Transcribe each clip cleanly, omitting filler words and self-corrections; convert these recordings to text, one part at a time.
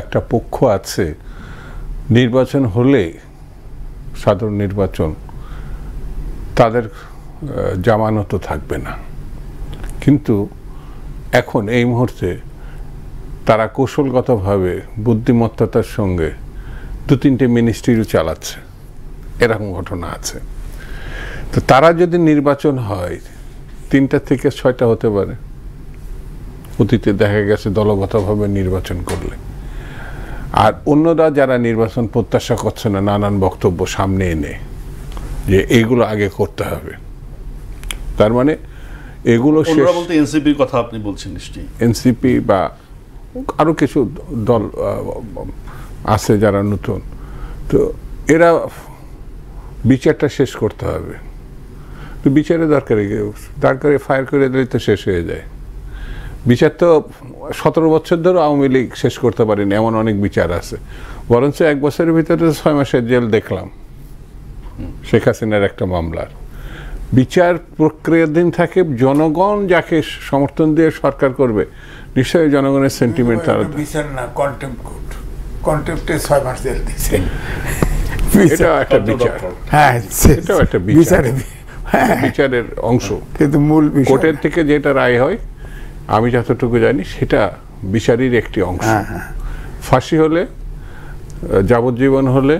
একটা পক্ষ আছে নির্বাচন হলে সাধারণ নির্বাচন তাদের জামানত থাকবে না, কিন্তু এখন এই মুহূর্তে তারা কৌশলগতভাবে বুদ্ধিমত্তার সঙ্গে 2-3টে মিনিস্ট্রিও চালাচ্ছে, এরকম ঘটনা আছে। তো তারা যদি নির্বাচন হয় 3টা থেকে 6টা হতে পারে, অতীতে দেখা গেছে দলগতভাবে নির্বাচন করলে। আর অন্যরা যারা নির্বাচন প্রত্যাশা করছে না, নানান বক্তব্য সামনে এনে যে এইগুলো আগে করতে হবে, তার মানে এগুলো বলতে এনসিপির কথা আপনি বলছেন নিশ্চয়ই। এনসিপি বা আরো কিছু দল আছে যারা নতুন, তো এরা বিচারটা শেষ করতে হবে। তো বিচারের দরকারে ফায়ার করে দিলে তো শেষ হয়ে যায়। বিচার তো 17 বছর ধরে আওয়ামী লীগ শেষ করতে পারেনি, এমন অনেক বিচার আছে। বরঞ্চ 1 বছরের ভিতরে 6 মাসের জেল দেখলাম শেখ হাসিনার একটা মামলার। বিচার প্রক্রিয়াধীন থাকে, জনগণ যাকে সমর্থন দিয়ে সরকার করবে নিশ্চয়ই জনগণের সেন্টিমেন্ট তারা বিচার না, কন্টেম্পটে 6 মাস জেল দিয়েছে। এটাও একটা বিচার, হ্যাঁ এটাও একটা বিচারের অংশ। কিন্তু মূল কোর্টের থেকে যেটা রায় হয় আমি যতটুকু জানি সেটা বিচারের একটি অংশ। ফাঁসি হলে, যাবজ্জীবন হলে,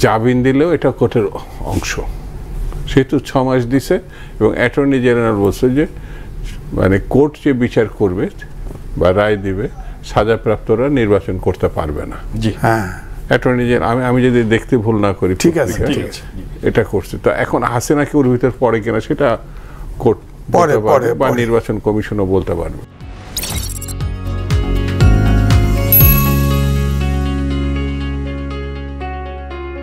জামিন দিলেও এটা কোর্টের অংশ। সেহেতু 6 মাস দিছে এবং অ্যাটর্নি জেনারেল বলছে যে মানে কোর্ট যে বিচার করবে বা রায় দিবে সাজাপ্রাপ্তরা নির্বাচন করতে পারবে না। জি হ্যাঁ, অ্যাটর্নি জেনারেল আমি যদি দেখতে ভুল না করি ঠিক আছে এটা করছে। তো এখন হাসিনা কি ওর ভিতর পড়ে কিনা সেটা কোর্ট বলতে পারবে বা নির্বাচন কমিশনও বলতে পারবে।